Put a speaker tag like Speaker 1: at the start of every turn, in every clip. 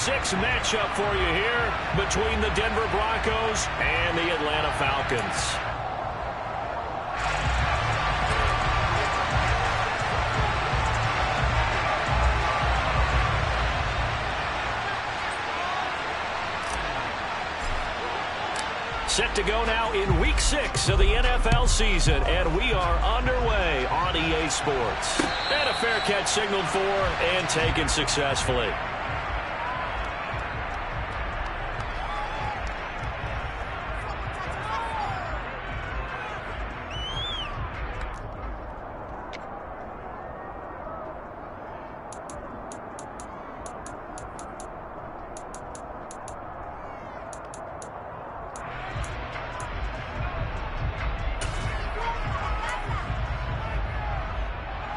Speaker 1: 6 matchup for you here between the Denver Broncos and the Atlanta Falcons. Set to go now in Week 6 of the NFL season, and we are underway on EA Sports. And a fair catch signaled for and taken successfully.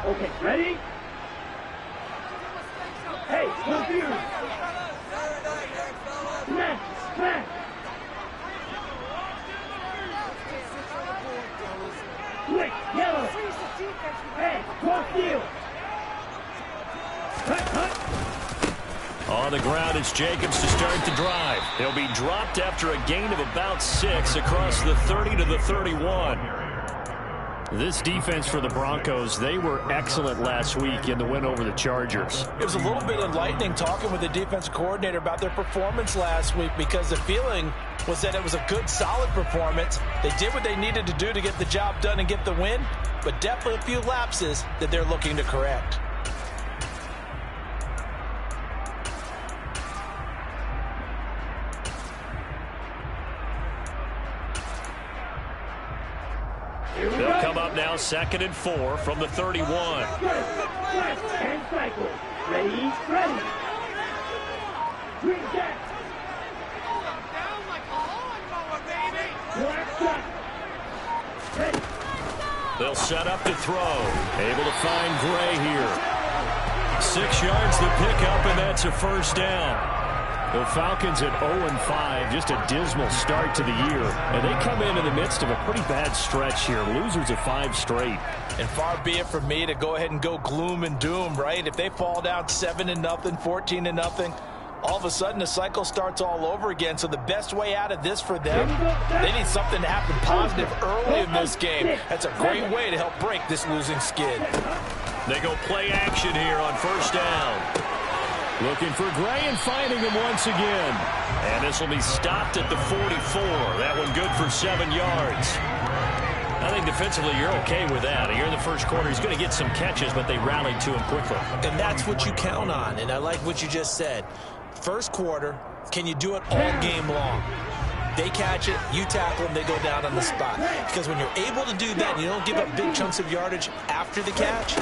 Speaker 2: Okay, ready? Hey, confused. Smash, smash. Quick, yellow. Hey, cross field.
Speaker 1: On the ground, it's Jacobs to start the drive. He'll be dropped after a gain of about 6 across the 30 to the 31. This defense for the Broncos, they were excellent last week in the win over the Chargers.
Speaker 3: It was a little bit enlightening talking with the defense coordinator about their performance last week, because the feeling was that it was a good, solid performance. They did what they needed to do to get the job done and get the win, but definitely a few lapses that they're looking to correct.
Speaker 1: They'll come up now 2nd and 4 from the 31.
Speaker 2: And cycle. Ready, ready. Green jack. Black shot. Ready.
Speaker 1: They'll set up to throw. Able to find Gray here. 6 yards to pick up, and that's a first down. The Falcons at 0-5, just a dismal start to the year. And they come in the midst of a pretty bad stretch here. Losers of 5 straight.
Speaker 3: And far be it from me to go ahead and go gloom and doom, right? If they fall down 7-0, 14-0, all of a sudden the cycle starts all over again. So the best way out of this for them, they need something to happen positive early in this game. That's a great way to help break this losing skid.
Speaker 1: They go play action here on first down. Looking for Gray and finding him once again. And this will be stopped at the 44. That one good for 7 yards. I think defensively you're okay with that. Here in the first quarter, he's going to get some catches, but they rallied to him quickly.
Speaker 3: And that's what you count on. And I like what you just said. First quarter, can you do it all game long? They catch it, you tackle them, they go down on the spot. Because when you're able to do that and you don't give up big chunks of yardage after the catch,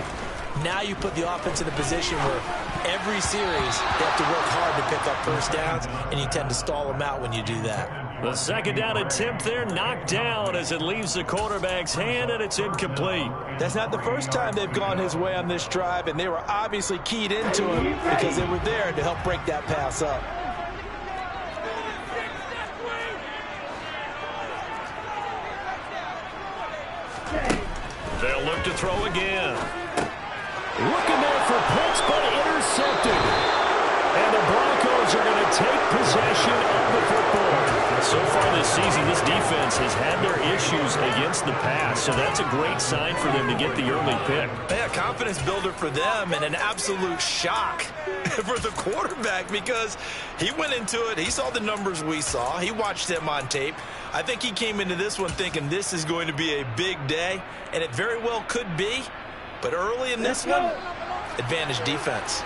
Speaker 3: now you put the offense in a position where every series they have to work hard to pick up first downs, and you tend to stall them out when you do that.
Speaker 1: The second down attempt there knocked down as it leaves the quarterback's hand, and it's incomplete.
Speaker 3: That's not the first time they've gone his way on this drive, and they were obviously keyed into him because they were there to help break that pass up.
Speaker 1: They'll look to throw again. Looking there for Pitts, but intercepted. And the Broncos are going to take possession of the football. So far this season, this defense has had their issues against the pass, so that's a great sign for them to get the early pick.
Speaker 3: Yeah, confidence builder for them, and an absolute shock for the quarterback, because he went into it, he saw the numbers we saw, he watched them on tape. I think he came into this one thinking this is going to be a big day, and it very well could be. But early in this one, advantage defense.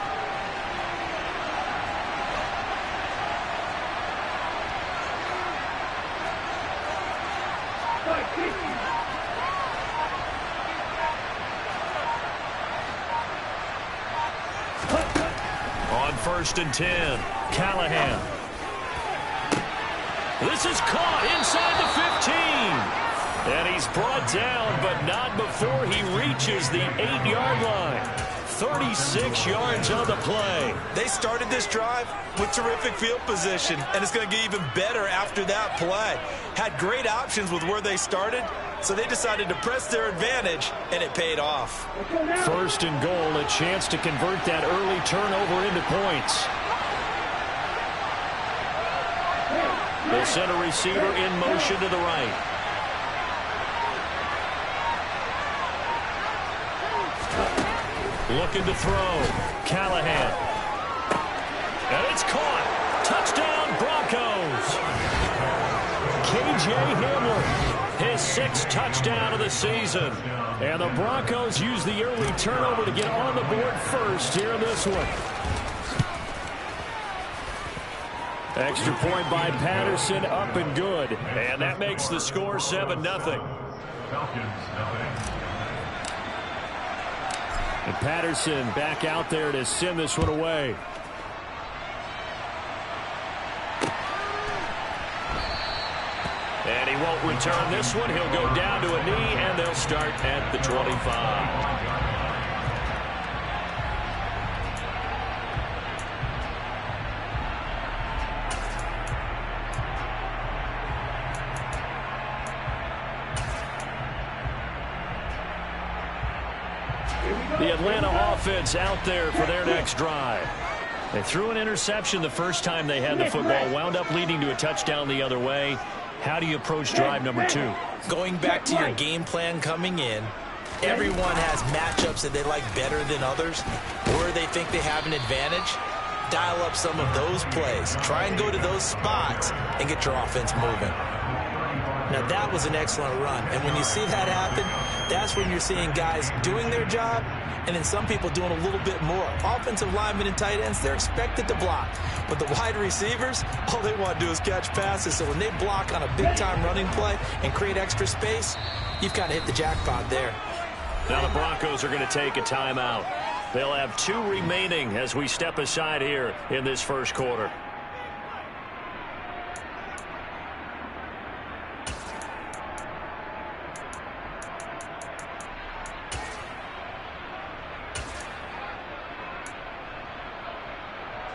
Speaker 1: On 1st and 10, Callahan. This is caught inside the 15. And he's brought down, but not before he reaches the 8-yard line. 36 yards on the play.
Speaker 3: They started this drive with terrific field position, and it's going to get even better after that play. Had great options with where they started, so they decided to press their advantage, and it paid off.
Speaker 1: 1st and goal, a chance to convert that early turnover into points. They'll send a receiver in motion to the right. Looking to throw. Callahan. And it's caught. Touchdown, Broncos. K.J. Hamler, his 6th touchdown of the season. And the Broncos use the early turnover to get on the board first here in this one. Extra point by Patterson, up and good. And that makes the score 7-0. And Patterson back out there to send this one away. And he won't return this one. He'll go down to a knee, and they'll start at the 25. The Atlanta offense out there for their next drive. They threw an interception the first time they had the football, wound up leading to a touchdown the other way. How do you approach drive number 2?
Speaker 3: Going back to your game plan coming in, everyone has matchups that they like better than others, where they think they have an advantage. Dial up some of those plays. Try and go to those spots and get your offense moving. Now, that was an excellent run. And when you see that happen, that's when you're seeing guys doing their job and then some people doing a little bit more. Offensive linemen and tight ends, they're expected to block. But the wide receivers, all they want to do is catch passes. So when they block on a big-time running play and create extra space, you've kind of hit the jackpot there.
Speaker 1: Now the Broncos are going to take a timeout. They'll have 2 remaining as we step aside here in this first quarter.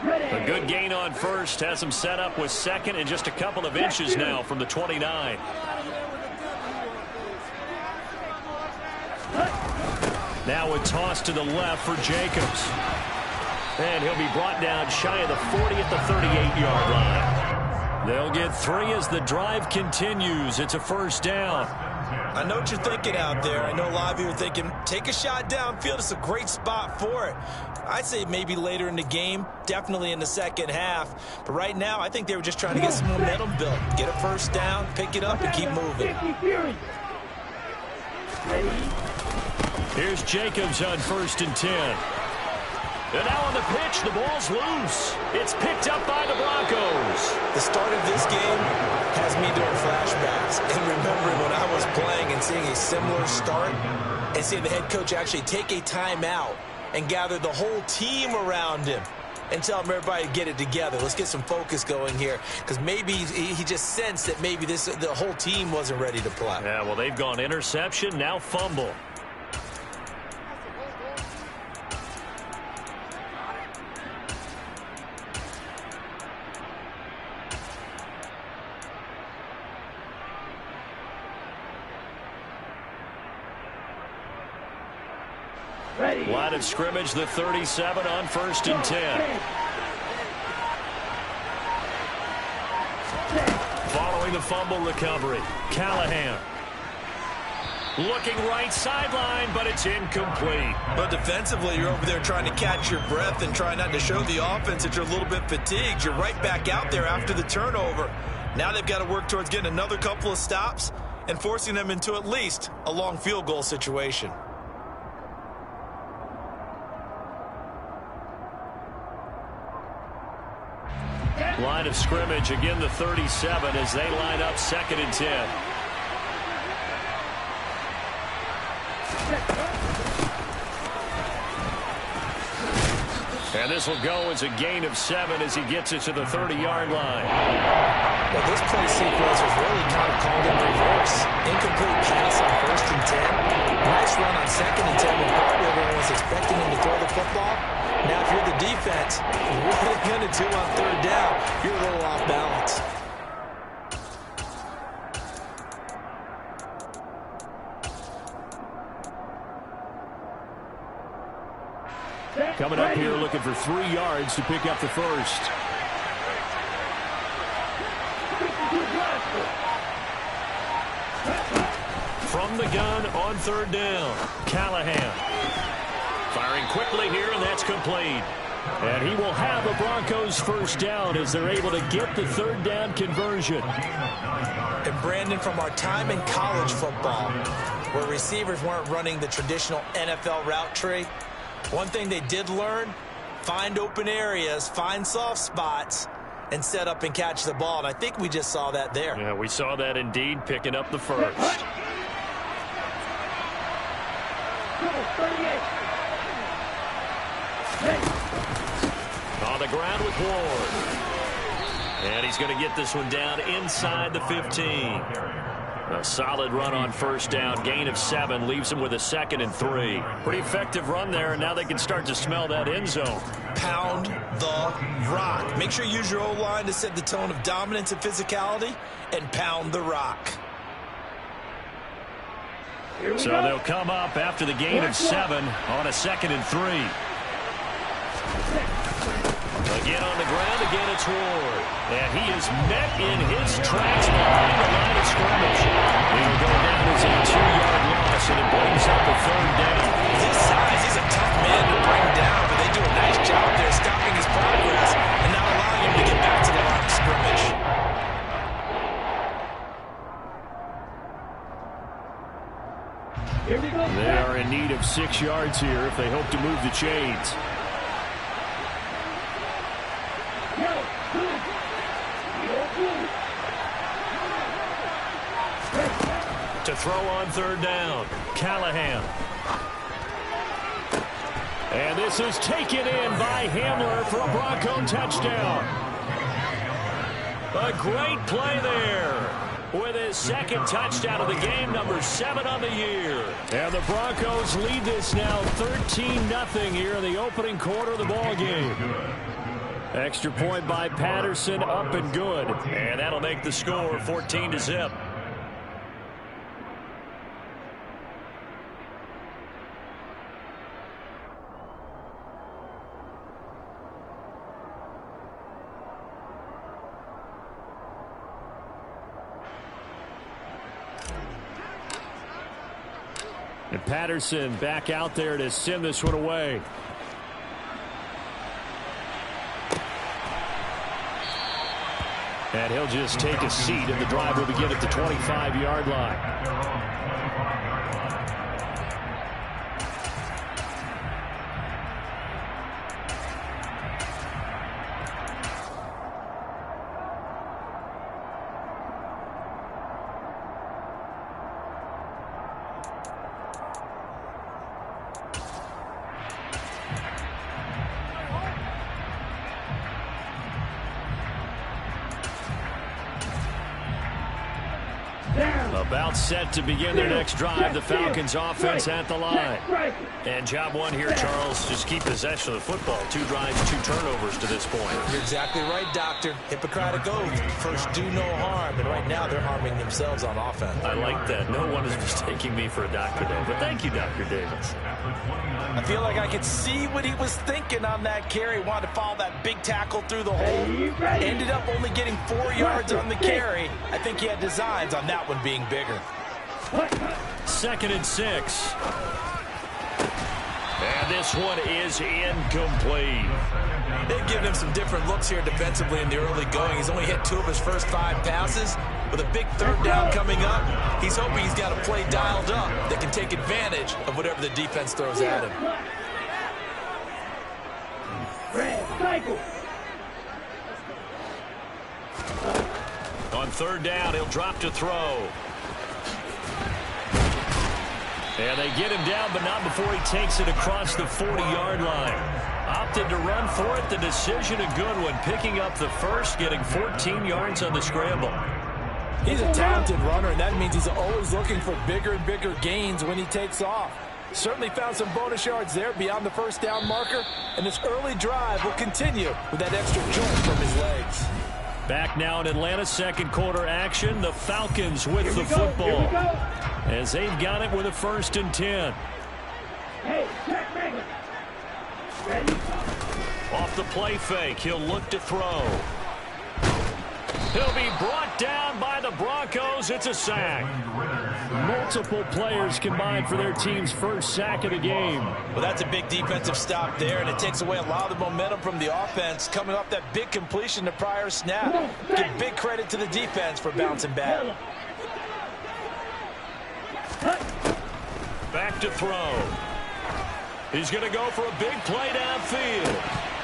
Speaker 1: A good gain on first, has them set up with second and just a couple of inches now from the 29. Now a toss to the left for Jacobs. And he'll be brought down shy of the 40 at the 38-yard line. They'll get 3 as the drive continues. It's a first down.
Speaker 3: I know what you're thinking out there. I know a lot of you are thinking, take a shot downfield. It's a great spot for it. I'd say maybe later in the game, definitely in the second half. But right now, I think they were just trying to get some momentum built. Get a first down, pick it up, and keep moving.
Speaker 1: Here's Jacobs on 1st and 10. And now on the pitch, the ball's loose. It's picked up by the Broncos.
Speaker 3: The start of this game has me doing flashbacks and remembering when I was playing and seeing a similar start and seeing the head coach actually take a timeout and gather the whole team around him and tell him everybody to get it together. Let's get some focus going here, because maybe he just sensed that maybe the whole team wasn't ready to play.
Speaker 1: Yeah, well, they've gone interception, now fumble. Line of scrimmage, the 37 on 1st and 10. Following the fumble recovery, Callahan. Looking right sideline, but it's incomplete.
Speaker 3: But defensively, you're over there trying to catch your breath and try not to show the offense that you're a little bit fatigued. You're right back out there after the turnover. Now they've got to work towards getting another couple of stops and forcing them into at least a long field goal situation.
Speaker 1: Line of scrimmage, again the 37 as they line up 2nd and 10. And this will go as a gain of 7 as he gets it to the 30-yard line.
Speaker 3: Well, this play sequence was really kind of called in reverse. Incomplete pass on 1st and 10. Nice run on 2nd and 10 when probably everyone was expecting him to throw the football. Now, if you're the defense, what are they going to do on 3rd down? You're a little off balance.
Speaker 1: Coming up here looking for 3 yards to pick up the first. from the gun on third down. Callahan firing quickly here, and that's complete. And he will have the Broncos first down as they're able to get the third down conversion.
Speaker 3: And Brandon, from our time in college football, where receivers weren't running the traditional NFL route tree, one thing they did learn, find open areas, find soft spots, and set up and catch the ball. And I think we just saw that there.
Speaker 1: Yeah, we saw that indeed, picking up the first. On the ground with Ward. And he's going to get this one down inside the 15. A solid run on first down. Gain of 7 leaves him with a 2nd and 3. Pretty effective run there, and now they can start to smell that end zone.
Speaker 3: Pound the rock. Make sure you use your O-line to set the tone of dominance and physicality, and pound the rock.
Speaker 1: So they'll come up after the gain of 7 on a 2nd and 3. Again on the ground, again it's Ward. And he is met in his tracks behind the line of scrimmage. He'll go down as a 2-yard loss, and it brings up a third down.
Speaker 3: His size, he's a tough man to bring down, but they do a nice job there stopping his progress and not allowing him to get back to the line of scrimmage.
Speaker 2: Here we go.
Speaker 1: They are in need of 6 yards here if they hope to move the chains. To throw on third down, Callahan. And this is taken in by Hamler for a Bronco touchdown. A great play there with his 2nd touchdown of the game, number 7 on the year. And the Broncos lead this now 13-0 here in the opening quarter of the ball game. Extra point by Patterson, up and good. And that'll make the score 14-0. And Patterson back out there to send this one away. And he'll just take a seat, and the drive will begin at the 25-yard line. About set to begin their next drive. The Falcons offense at the line. And job one here, Charles, just keep possession of the football. 2 drives, 2 turnovers to this point.
Speaker 3: You're exactly right, Doctor. Hippocratic oath. First, do no harm. And right now, they're harming themselves on offense.
Speaker 1: I like that. No one is mistaking me for a doctor, though. But thank you, Dr. Davis.
Speaker 3: I feel like I could see what he was thinking on that carry. Wanted to follow that big tackle through the hole. Ended up only getting 4 yards on the carry. I think he had designs on that one being bigger.
Speaker 1: 2nd and 6. And this one is incomplete.
Speaker 3: They've given him some different looks here defensively in the early going. He's only hit 2 of his first 5 passes. With a big third down coming up, he's hoping he's got a play dialed up that can take advantage of whatever the defense throws at him.
Speaker 1: On third down, he'll drop to throw. And they get him down, but not before he takes it across the 40-yard line. Opted to run for it. The decision a good one. Picking up the first, getting 14 yards on the scramble.
Speaker 3: He's a talented runner, and that means he's always looking for bigger and bigger gains when he takes off. Certainly found some bonus yards there beyond the first down marker, and this early drive will continue with that extra jolt from his legs.
Speaker 1: Back now in Atlanta, second quarter action. The Falcons with the football as they've got it with a 1st and 10.
Speaker 2: Hey, check Megan. Ready?
Speaker 1: Off the play fake, he'll look to throw. He'll be brought down by the the Broncos, it's a sack. Multiple players combined for their team's first sack of the game.
Speaker 3: Well, that's a big defensive stop there, and it takes away a lot of the momentum from the offense coming off that big completion the prior snap. Give big credit to the defense for bouncing back.
Speaker 1: Back to throw. He's going to go for a big play downfield.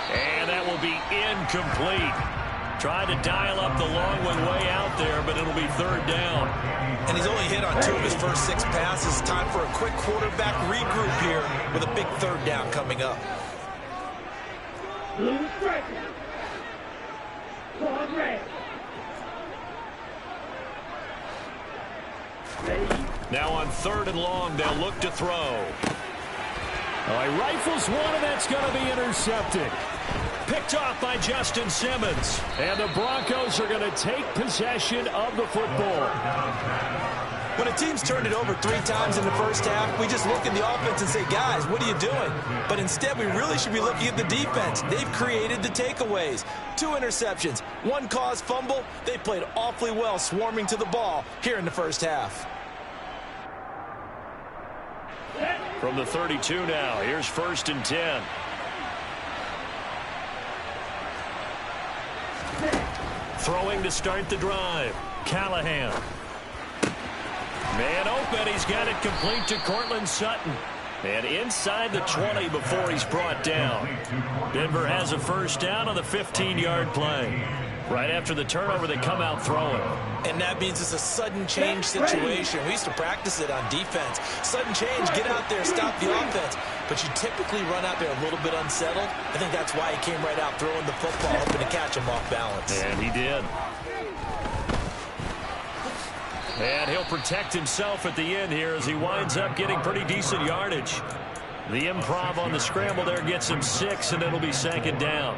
Speaker 1: And that will be incomplete. Tried to dial up the long one way out there, but it'll be third down.
Speaker 3: And he's only hit on 2 of his first 6 passes. Time for a quick quarterback regroup here with a big third down coming up.
Speaker 2: Blue striker. Claude red. Ready.
Speaker 1: Now on 3rd and long, they'll look to throw. He rifles one, and that's going to be intercepted. Picked off by Justin Simmons. And the Broncos are going to take possession of the football.
Speaker 3: When a team's turned it over 3 times in the first half, we just look at the offense and say, guys, what are you doing? But instead, we really should be looking at the defense. They've created the takeaways. 2 interceptions, 1 caused fumble. They played awfully well swarming to the ball here in the first half.
Speaker 1: From the 32 now, here's 1st and 10. Throwing to start the drive. Callahan. Man open. He's got it complete to Cortland Sutton. And inside the 20 before he's brought down. Denver has a first down on the 15-yard play. Right after the turnover, they come out throwing.
Speaker 3: And that means it's a sudden change situation. We used to practice it on defense. Sudden change, get out there, stop the offense. But you typically run out there a little bit unsettled. I think that's why he came right out throwing the football, hoping to catch him off balance.
Speaker 1: And he did. And he'll protect himself at the end here as he winds up getting pretty decent yardage. The improv on the scramble there gets him 6, and it'll be 2nd down.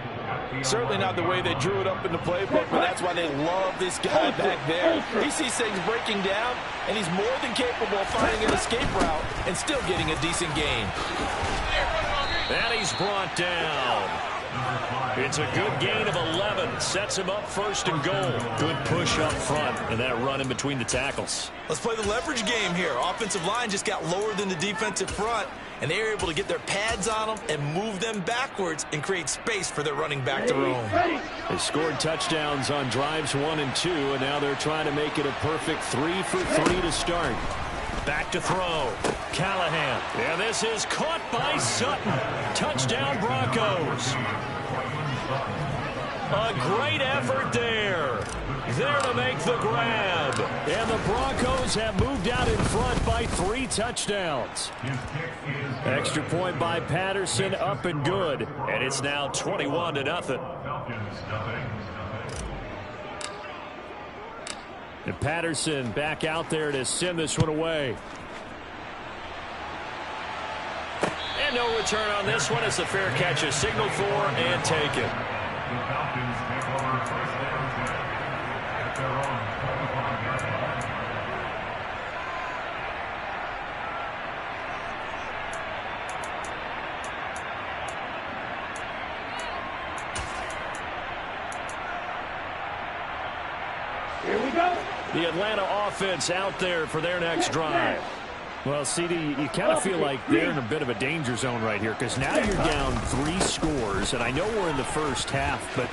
Speaker 4: Certainly not the way they drew it up in the playbook, but that's why they love this guy back there. He sees things breaking down, and he's more than capable of finding an escape route and still getting a decent gain.
Speaker 1: And he's brought down. It's a good gain of 11. Sets him up 1st and goal. Good push up front, and that run in between the tackles.
Speaker 3: Let's play the leverage game here. Offensive line just got lower than the defensive front, and they were able to get their pads on them and move them backwards and create space for their running back to roam.
Speaker 1: They scored touchdowns on drives 1 and 2, and now they're trying to make it a perfect 3 for 3 to start. Back to throw. Callahan. And this is caught by Sutton. Touchdown Broncos. A great effort there. There to make the grab. And the Broncos have moved out in front by 3 touchdowns. Extra point by Patterson, up and good. And it's now 21-0. And Patterson back out there to send this one away. And no return on this one. It's a fair catch, a signal for, and take it.
Speaker 2: Here we go.
Speaker 1: The Atlanta offense out there for their next drive. Well, CD, you kind of feel like they're in a bit of a danger zone right here because now you're down 3 scores, and I know we're in the first half, but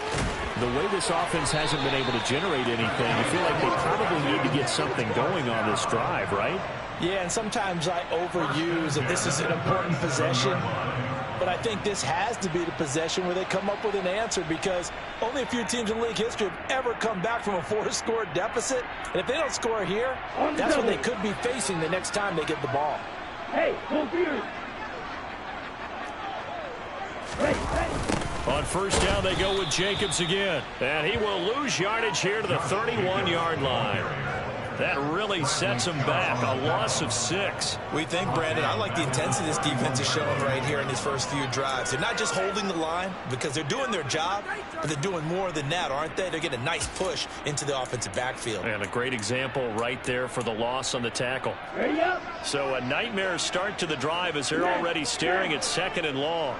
Speaker 1: the way this offense hasn't been able to generate anything, you feel like they probably need to get something going on this drive, right?
Speaker 3: Yeah, and sometimes I overuse that this is an important possession. But I think this has to be the possession where they come up with an answer because only a few teams in league history have ever come back from a 4-score deficit. And if they don't score here, that's what they could be facing the next time they get the ball.
Speaker 2: Hey, computer.
Speaker 1: On first down, they go with Jacobs again. And he will lose yardage here to the 31-yard line. That really sets him back. A loss of 6.
Speaker 3: We think, Brandon, I like the intensity this defense is showing right here in these first few drives. They're not just holding the line because they're doing their job, but they're doing more than that, aren't they? They're getting a nice push into the offensive backfield.
Speaker 1: And a great example right there for the loss on the tackle. So a nightmare start to the drive as they're already staring at 2nd and long.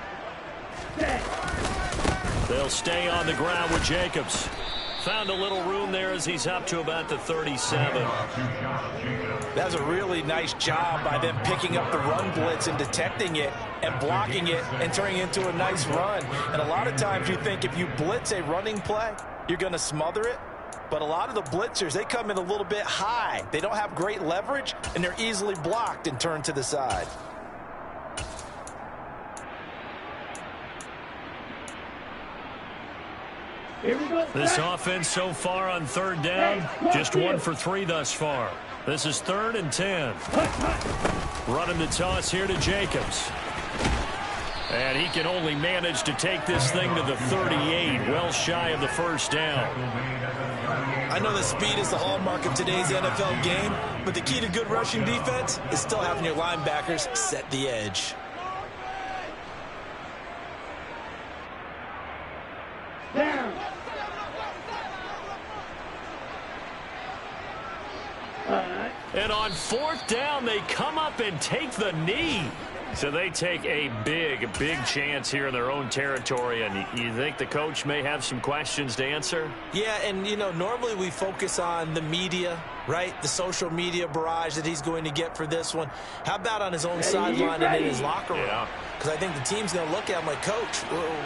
Speaker 1: They'll stay on the ground with Jacobs. found a little room there as he's up to about the 37.
Speaker 3: That was a really nice job by them picking up the run blitz and detecting it and blocking it and turning it into a nice run. And a lot of times you think if you blitz a running play, you're going to smother it. But a lot of the blitzers, they come in a little bit high. They don't have great leverage, and they're easily blocked and turned to the side.
Speaker 1: This offense so far on third down, just 1 for 3 thus far. This is 3rd and 10. Running the toss here to Jacobs. And he can only manage to take this thing to the 38, well shy of the first down.
Speaker 3: I know that speed is the hallmark of today's NFL game, but the key to good rushing defense is still having your linebackers set the edge.
Speaker 2: Down.
Speaker 1: And on 4th down, they come up and take the knee. So they take a big chance here in their own territory. And you think the coach may have some questions to answer?
Speaker 3: Yeah, and, you know, normally we focus on the media, right? The social media barrage that he's going to get for this one. How about on his own sideline and in his locker room? Because I think the team's going to look at him like, Coach,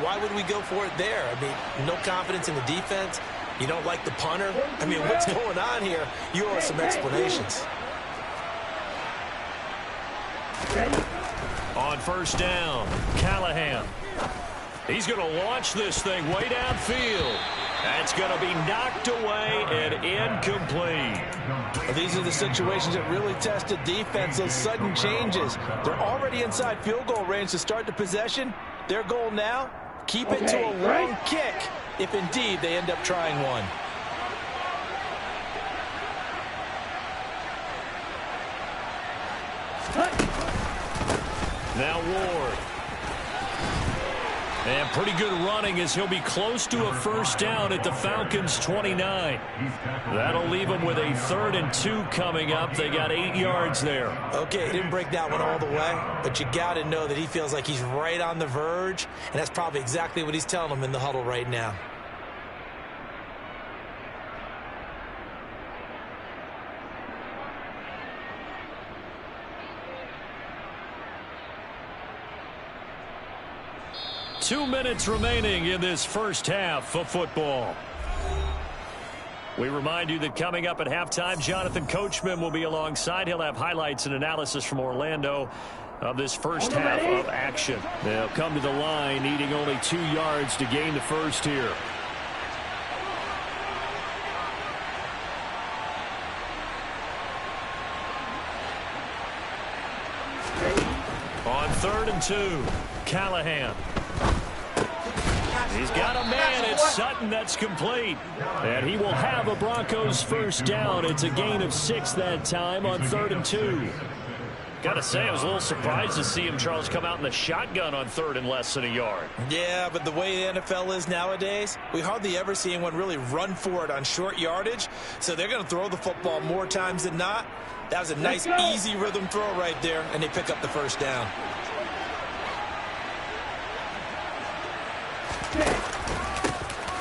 Speaker 3: why would we go for it there? I mean, no confidence in the defense. You don't like the punter? I mean, what's going on here? You owe us some explanations.
Speaker 1: On 1st down, Callahan. He's going to launch this thing way downfield. That's going to be knocked away and incomplete.
Speaker 4: Well, these are the situations that really test the defense, those sudden changes. They're already inside field goal range to start the possession. Their goal now, keep it to a long kick if indeed they end up trying one.
Speaker 1: Now Ward. And pretty good running as he'll be close to a first down at the Falcons' 29. That'll leave them with a 3rd and 2 coming up. They got 8 yards there.
Speaker 3: Okay, he didn't break that one all the way, but you got to know that he feels like he's right on the verge, and that's probably exactly what he's telling them in the huddle right now.
Speaker 1: Two minutes remaining in this first half of football. We remind you that coming up at halftime, Jonathan Coachman will be alongside. He'll have highlights and analysis from Orlando of this first half of action. They'll come to the line needing only 2 yards to gain the first here. On 3rd and 2, Callahan. He's got a man. It's Sutton. That's complete. And he will have a Broncos first down. It's a gain of 6 that time on 3rd and 2. Got to say, I was a little surprised to see him, Charles, come out in the shotgun on 3rd and less than a yard.
Speaker 3: Yeah, but the way the NFL is nowadays, we hardly ever see anyone really run for it on short yardage. So they're going to throw the football more times than not. That was a nice, easy rhythm throw right there, and they pick up the first down.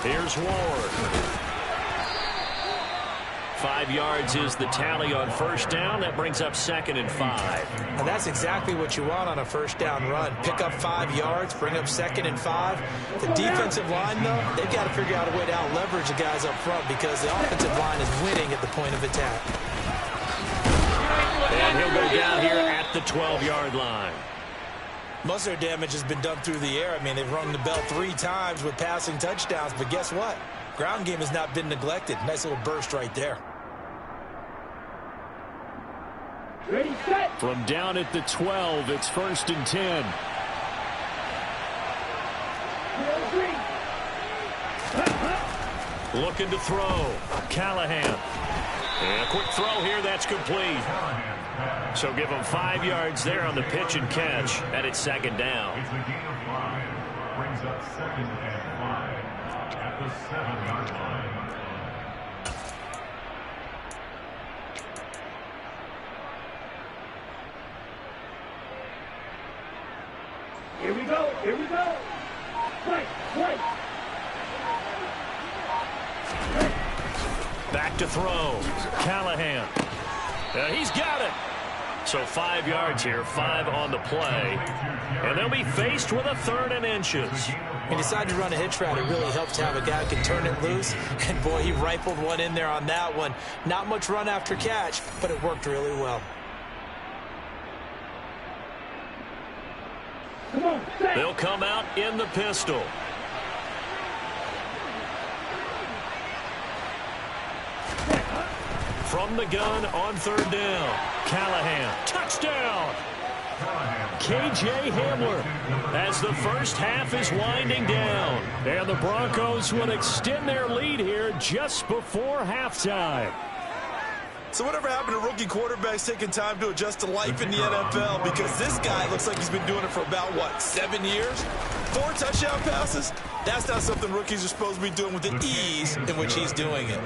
Speaker 1: Here's Ward. 5 yards is the tally on first down. That brings up 2nd and 5.
Speaker 3: And that's exactly what you want on a first down run. Pick up 5 yards, bring up 2nd and 5. The defensive line, though, they've got to figure out a way to out-leverage the guys up front because the offensive line is winning at the point of attack.
Speaker 1: And he'll go down here at the 12-yard line.
Speaker 3: Most of their damage has been done through the air. I mean, they've rung the bell 3 times with passing touchdowns, but guess what? Ground game has not been neglected. Nice little burst right there.
Speaker 2: Ready, set.
Speaker 1: From down at the 12, it's 1st and 10. Looking to throw. Callahan. And a quick throw here. That's complete. So give them 5 yards there on the pitch and catch. And it's 2nd down.
Speaker 5: It's a gain of 5. Brings up 2nd and 5 at the 7-yard line.
Speaker 2: Here we go. Here we go. Right, right.
Speaker 1: Back to throw. Callahan. He's got it. So 5 yards here, 5 on the play. And they'll be faced with a 3rd and inches.
Speaker 3: He decided to run a hitch route. It really helps to have a guy who can turn it loose. And, boy, he rifled one in there on that one. Not much run after catch, but it worked really well.
Speaker 2: Come on, set.
Speaker 1: They'll come out in the pistol. From the gun on 3rd down. Callahan. Touchdown. K.J. Hamler as the first half is winding down. And the Broncos will extend their lead here just before halftime.
Speaker 4: So whatever happened to rookie quarterbacks taking time to adjust to life in the NFL? Because this guy looks like he's been doing it for about, what, 7 years? 4 touchdown passes? That's not something rookies are supposed to be doing with the ease in which he's doing it.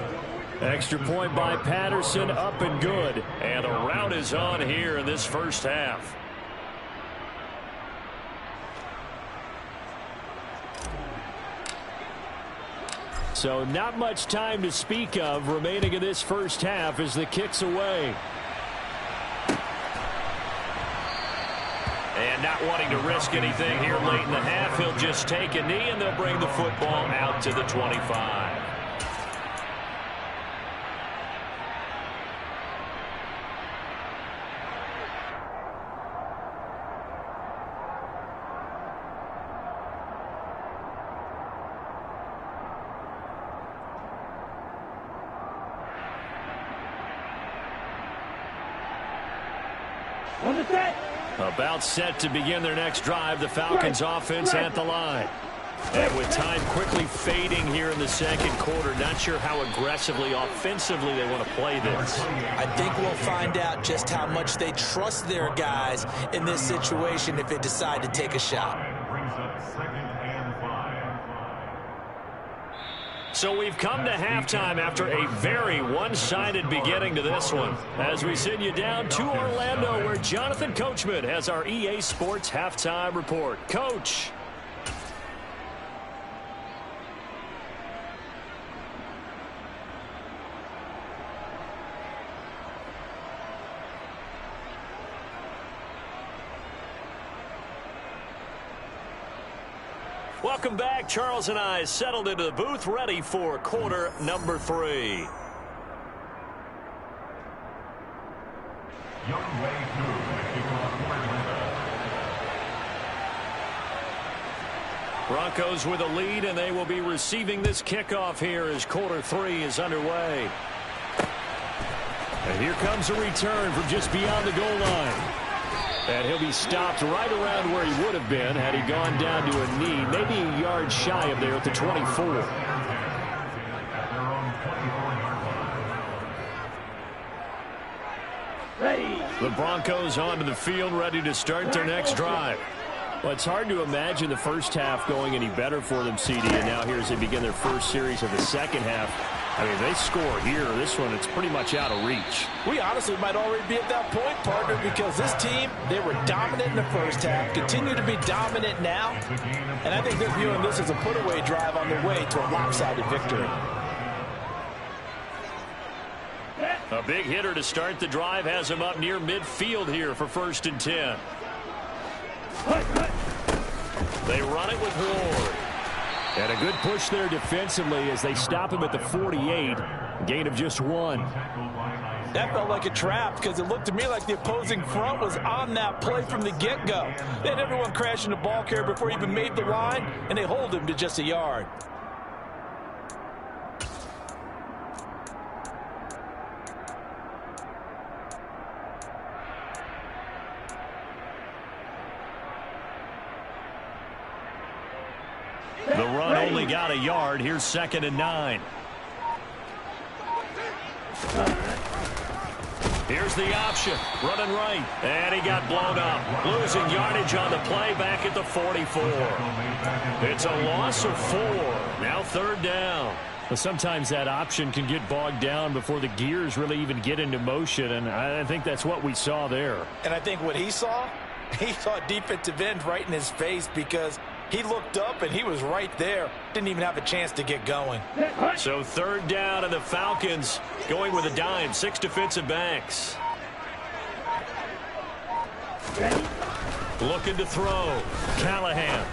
Speaker 1: Extra point by Patterson, up and good. And the route is on here in this first half. So not much time to speak of remaining in this first half as the kick's away. And not wanting to risk anything here late in the half, he'll just take a knee and they'll bring the football out to the 25.
Speaker 2: On the set.
Speaker 1: About set to begin their next drive, the Falcons offense at the line. And with time quickly fading here in the second quarter, not sure how aggressively, offensively they want to play this.
Speaker 3: I think we'll find out just how much they trust their guys in this situation if they decide to take a shot.
Speaker 5: Brings up 2nd and 5.
Speaker 1: So we've come to halftime after a very one-sided beginning to this one. As we send you down to Orlando, where Jonathan Coachman has our EA Sports halftime report. Coach. Welcome back. Charles and I settled into the booth, ready for quarter number 3.
Speaker 5: Young Way 2, kickoff for Atlanta.
Speaker 1: Broncos with a lead, and they will be receiving this kickoff here as quarter 3 is underway. And here comes a return from just beyond the goal line. And he'll be stopped right around where he would have been had he gone down to a knee, maybe a yard shy of there at the 24.
Speaker 2: Ready.
Speaker 1: The Broncos onto the field, ready to start their next drive. Well, it's hard to imagine the first half going any better for them, CD, and now here as they begin their first series of the second half. I mean, they score here. This one, it's pretty much out of reach.
Speaker 4: We honestly might already be at that point, partner, because this team, they were dominant in the first half, continue to be dominant now, and I think they're viewing this as a put-away drive on the way to a lopsided victory.
Speaker 1: A big hitter to start the drive has him up near midfield here for 1st and 10. They run it with Ward. And a good push there defensively as they stop him at the 48. Gain of just 1.
Speaker 4: That felt like a trap because it looked to me like the opposing front was on that play from the get-go. They had everyone crashing the ball carrier before he even made the line, and they hold him to just a yard.
Speaker 1: The run only got a yard. Here's 2nd and 9. Here's the option. Running right. And he got blown up. Losing yardage on the play back at the 44. It's a loss of 4. Now 3rd down. But sometimes that option can get bogged down before the gears really even get into motion, and I think that's what we saw there.
Speaker 4: And I think what he saw a defensive end right in his face because He looked up, and he was right there. Didn't even have a chance to get going.
Speaker 1: So third down, and the Falcons going with a dime. 6 defensive backs. Looking to throw. Callahan.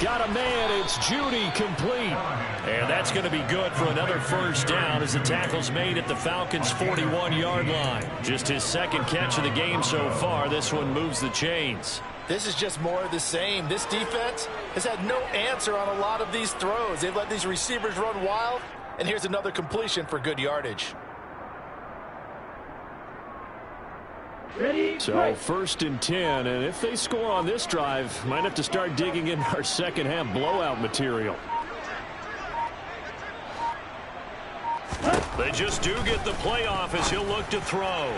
Speaker 1: Got a man. It's Judy, complete. And that's going to be good for another first down as the tackle's made at the Falcons' 41-yard line. Just his second catch of the game so far. This one moves the chains.
Speaker 4: This is just more of the same. This defense has had no answer on a lot of these throws. They've let these receivers run wild, and here's another completion for good yardage.
Speaker 1: So first and 10, and if they score on this drive, might have to start digging in our second half blowout material. They just do get the playoff as he'll look to throw.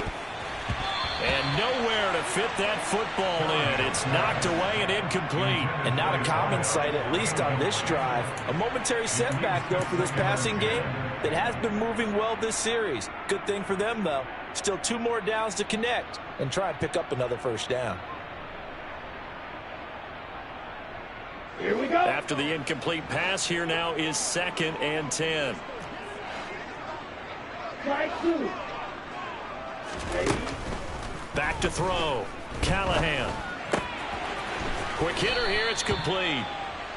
Speaker 1: And nowhere to fit that football in. It's knocked away and incomplete.
Speaker 4: And not a common sight, at least on this drive. A momentary setback, though, for this passing game that has been moving well this series. Good thing for them, though. Still 2 more downs to connect and try and pick up another first down.
Speaker 2: Here we go.
Speaker 1: After the incomplete pass, here now is 2nd and 10.
Speaker 2: Strike 2.
Speaker 1: Back to throw. Callahan. Quick hitter here. It's complete.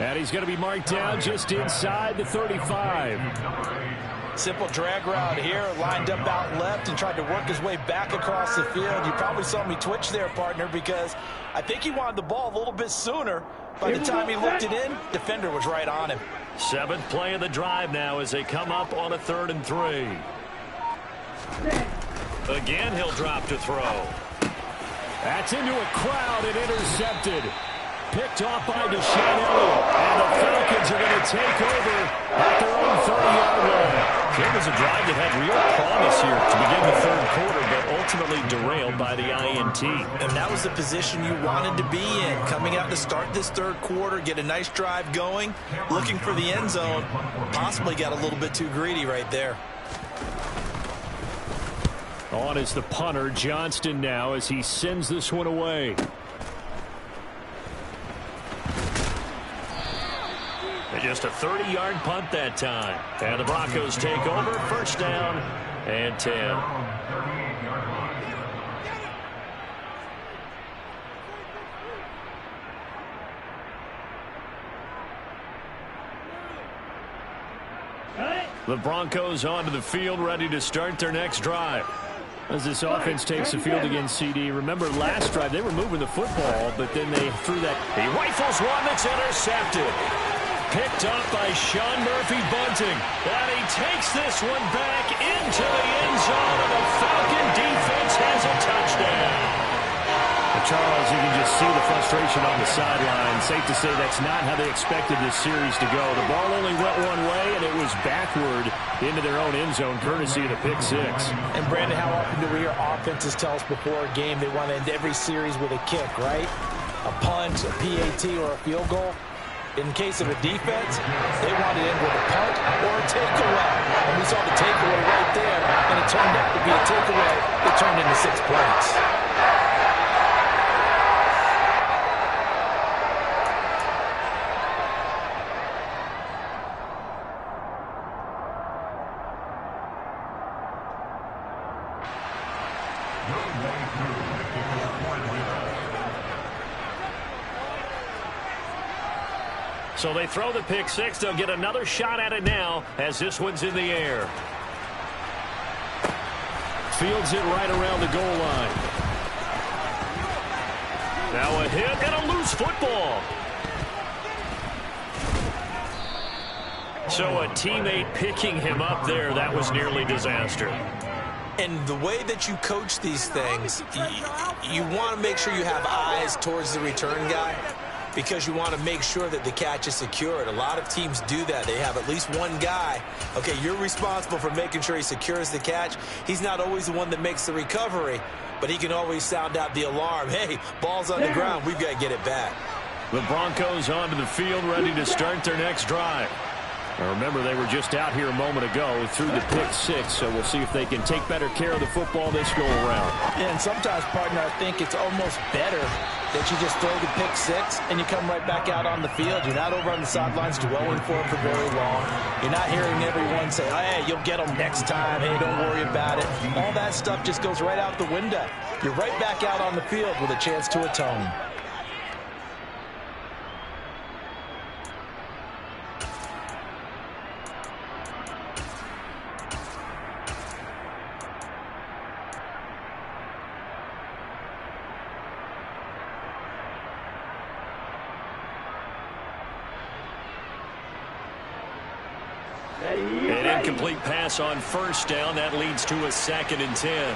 Speaker 1: And he's going to be marked down just inside the 35.
Speaker 4: Simple drag route here, lined up out left and tried to work his way back across the field. You probably saw me twitch there, partner, because I think he wanted the ball a little bit sooner. By the time he looked it in, defender was right on him.
Speaker 1: 7th play of the drive now as they come up on a 3rd and 3. Again, he'll drop to throw. That's into a crowd and intercepted. Picked off by Deshaun Elliott. And the Falcons are going to take over at their own 30-yard line. It was a drive that had real promise here to begin the 3rd quarter, but ultimately derailed by the INT.
Speaker 3: And that was the position you wanted to be in. Coming out to start this 3rd quarter, get a nice drive going, looking for the end zone. Possibly got a little bit too greedy right there.
Speaker 1: On is the punter, Johnston, now as he sends this one away. Just a 30-yard punt that time. And the Broncos take over. First down and 10. The Broncos onto the field, ready to start their next drive. As this offense takes the field against CD. Remember last drive, they were moving the football, but then they threw that. He rifles one that's intercepted. Picked up by Sean Murphy-Bunting. And he takes this one back into the end zone, and the Falcon defense has a touchdown. Charles, you can just see the frustration on the sideline. Safe to say that's not how they expected this series to go. The ball only went one way, and it was backward into their own end zone, courtesy of the pick 6.
Speaker 4: And, Brandon, how often do we hear offenses tell us before a game they want to end every series with a kick, right? A punt, a PAT, or a field goal. In case of a defense, they want to end with a punt or a takeaway. And we saw the takeaway right there, and it turned out to be a takeaway that turned into 6 points.
Speaker 1: So they throw the pick 6. They'll get another shot at it now as this one's in the air. Fields it right around the goal line. Now a hit and a loose football. So a teammate picking him up there. That was nearly disaster.
Speaker 3: And the way that you coach these things, you want to make sure you have eyes towards the return guy, because you want to make sure that the catch is secured. A lot of teams do that. They have at least one guy. Okay, you're responsible for making sure he secures the catch. He's not always the one that makes the recovery, but he can always sound out the alarm. Hey, ball's on the ground. We've got to get it back.
Speaker 1: The Broncos onto the field, ready to start their next drive. Remember, they were just out here a moment ago through the pick six, so we'll see if they can take better care of the football this go-around.
Speaker 3: Yeah, and sometimes, partner, I think it's almost better that you just throw the pick six and you come right back out on the field. You're not over on the sidelines dwelling for it for very long. You're not hearing everyone say, hey, you'll get them next time. Hey, don't worry about it. All that stuff just goes right out the window. You're right back out on the field with a chance to atone.
Speaker 1: An incomplete pass on first down. That leads to a 2nd and 10.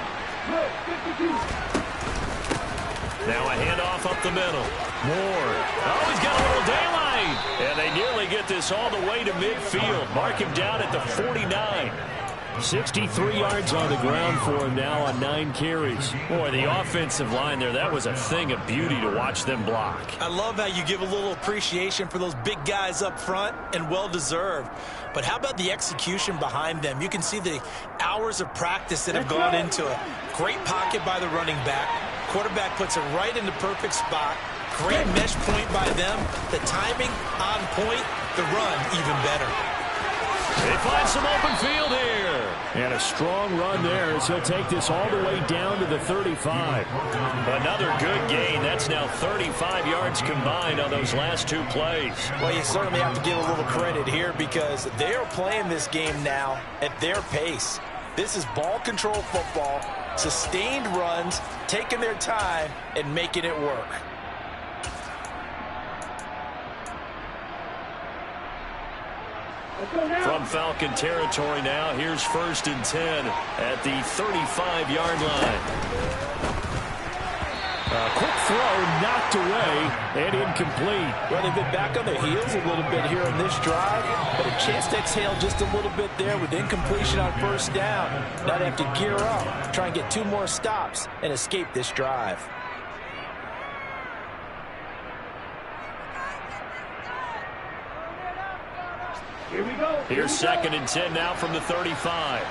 Speaker 1: Now a handoff up the middle. Moore. Oh, he's got a little daylight. And they nearly get this all the way to midfield. Mark him down at the 49. 63 yards on the ground for him now on 9 carries. Boy, the offensive line there, that was a thing of beauty to watch them block.
Speaker 3: I love how you give a little appreciation for those big guys up front, and well-deserved. But how about the execution behind them? You can see the hours of practice that have gone into it. Great pocket by the running back. Quarterback puts it right in the perfect spot. Great mesh point by them. The timing on point. The run even better.
Speaker 1: They find some open field here. And a strong run there as he'll take this all the way down to the 35. Another good gain. That's now 35 yards combined on those last 2 plays.
Speaker 3: Well, you certainly have to give a little credit here because they're playing this game now at their pace. This is ball control football, sustained runs, taking their time, and making it work.
Speaker 1: From Falcon territory now, here's 1st and 10 at the 35-yard line. A quick throw knocked away and incomplete.
Speaker 3: Well, they've been back on their heels a little bit here in this drive, but a chance to exhale just a little bit there with incompletion on first down. Now they have to gear up, try and get 2 more stops and escape this drive.
Speaker 2: Here we go.
Speaker 1: Here's 2nd and 10 now from the 35.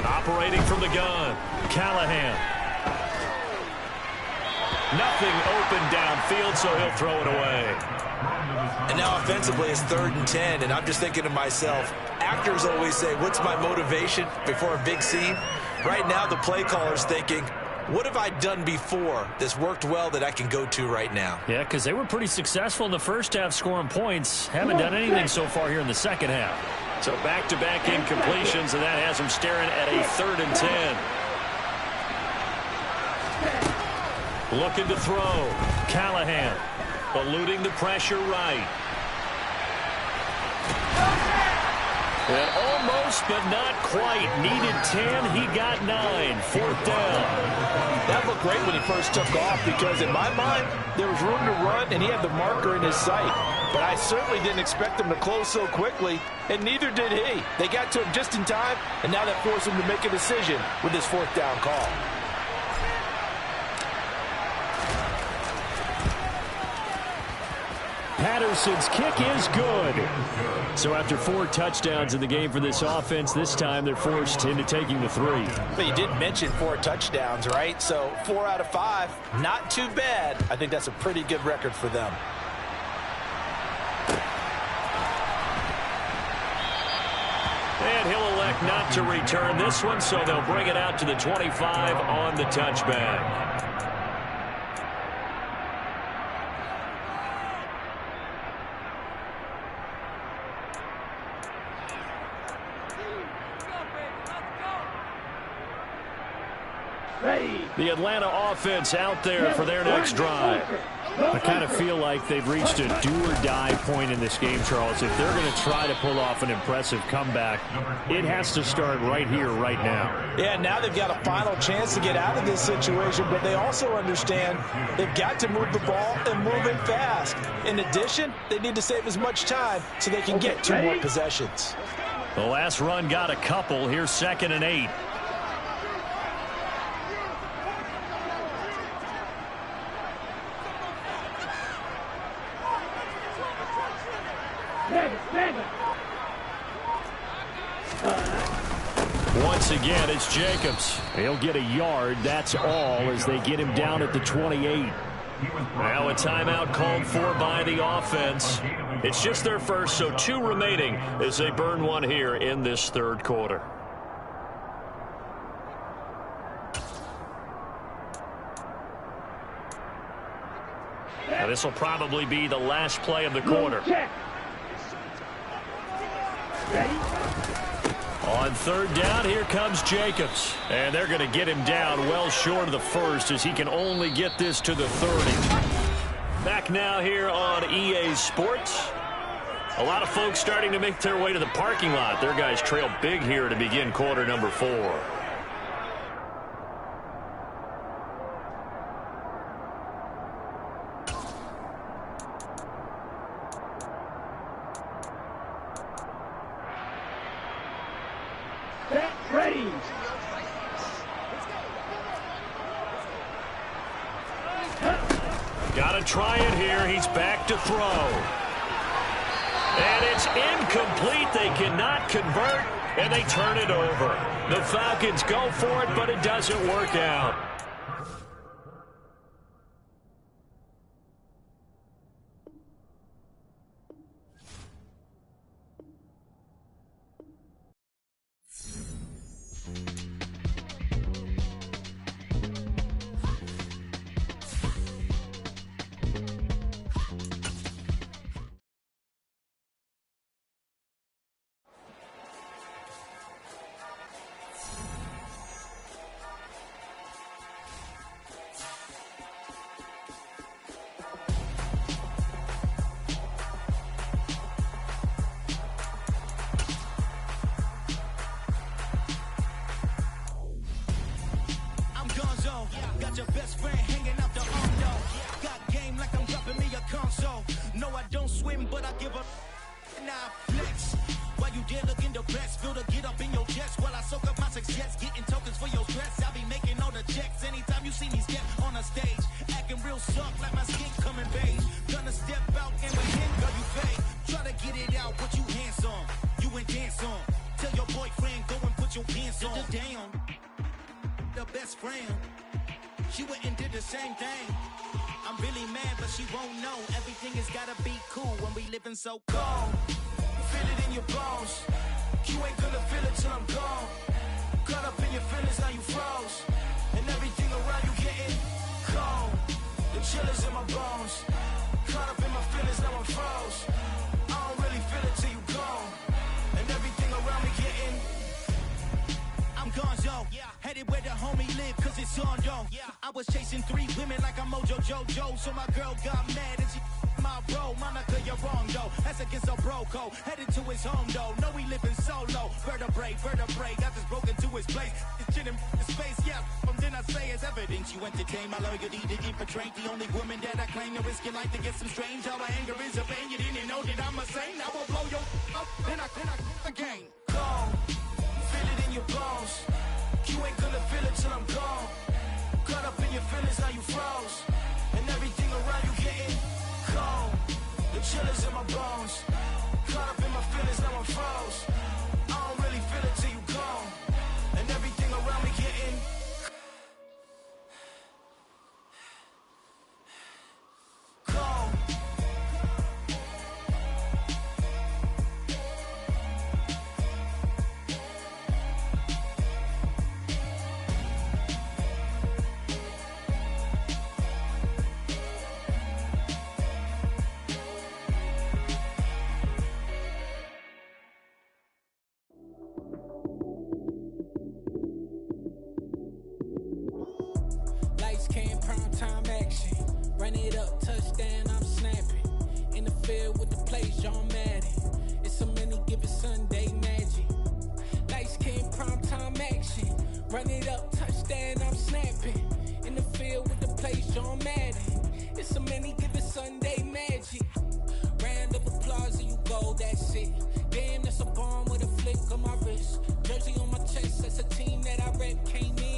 Speaker 1: Operating from the gun, Callahan. Nothing open downfield, so he'll throw it away.
Speaker 3: And now offensively it's 3rd and 10, and I'm just thinking to myself, actors always say, what's my motivation before a big scene? Right now the play caller's thinking, what have I done before that's worked well that I can go to right now?
Speaker 1: Yeah, because they were pretty successful in the first half scoring points. Haven't done anything so far here in the second half. So back-to-back incompletions, and that has them staring at a 3rd and 10. Looking to throw. Callahan eluding the pressure right. And almost, but not quite. Needed 10. He got 9. 4th down.
Speaker 3: That looked great when he first took off because in my mind, there was room to run and he had the marker in his sight. But I certainly didn't expect him to close so quickly, and neither did he. They got to him just in time, and now that forced him to make a decision with his 4th down call.
Speaker 1: Patterson's kick is good. So after 4 touchdowns in the game for this offense, this time they're forced into taking the 3.
Speaker 3: But you did mention 4 touchdowns, right? So 4 out of 5, not too bad. I think that's a pretty good record for them.
Speaker 1: And he'll elect not to return this one, so they'll bring it out to the 25 on the touchback. The Atlanta offense out there for their next drive. I kind of feel like they've reached a do-or-die point in this game, Charles. If they're going to try to pull off an impressive comeback, it has to start right here, right now.
Speaker 3: Yeah, now they've got a final chance to get out of this situation, but they also understand they've got to move the ball and move it fast. In addition, they need to save as much time so they can get 2 more possessions.
Speaker 1: The last run got a couple. Here's 2nd and 8. Once again, it's Jacobs. He'll get a yard. That's all as they get him down at the 28. Now a timeout called for by the offense. It's just their first, so 2 remaining as they burn one here in this 3rd quarter. Now this will probably be the last play of the quarter. On 3rd down, here comes Jacobs. And they're going to get him down well short of the 1st as he can only get this to the 30. Back now here on EA Sports. A lot of folks starting to make their way to the parking lot. Their guys trail big here to begin quarter number 4.
Speaker 2: Ready.
Speaker 1: Got to try it here. He's back to throw. And it's incomplete. They cannot convert, and they turn it over. The Falcons go for it, but it doesn't work out.
Speaker 6: Got your best friend hanging out the window. Got game like I'm dropping me a console. No, I don't swim, but I give up. Now flex. While you there looking the best, feel the get up in your chest while I soak up my success. Getting tokens for your stress. I'll be making all the checks anytime you see me step on a stage. Acting real soft like my skin coming beige. Gonna step out and within, girl, you fake. Try to get it out, but you handsome. You ain't dance on. Tell your boyfriend, go and put your pants on. Down. The best friend. She went and did the same thing. I'm really mad, but she won't know. Everything has gotta be cool when we living so cold. Feel it in your bones. You ain't gonna feel it till I'm gone. Caught up in your feelings, now you froze. And everything around you getting cold. The chill is in my bones. Caught up in my feelings, now I'm froze. I don't really feel it till you gone. And everything around me getting I'm gone, yo. Headed where the homie live, cause it's on, yo. I was chasing 3 women like I'm Mojo Jojo. So my girl got mad and she my bro. Monica, you're wrong, though. That's against a bro code. Headed to his home, though. No, he living solo. Vertebrae. Got this broken to his place. It's chin in his face, yeah. From then I say it's evidence. You entertain my loyalty to infiltrate. The only woman that I claim to risk your life to get some strange. All my anger is a pain. You didn't know that I'm a saint. I will blow your up. Then I again. Go. Feel it in your bones. You ain't gonna feel it till I'm gone. Caught up in your feelings, now you froze. And everything around you getting cold. The chill is in my bones. Caught up in my feelings, now I'm froze. I don't really feel it till you gone. And everything around me getting cold.
Speaker 7: Run it up, touchdown, I'm snapping. In the field with the plays, John Madden. It's so many given Sunday magic. Lights came primetime action. Run it up, touchdown, I'm snapping. In the field with the plays, John Madden. It's so many given Sunday magic. Round of applause and you go, that's it. Damn, that's a bomb with a flick on my wrist. Jersey on my chest, that's a team that I rep. Came in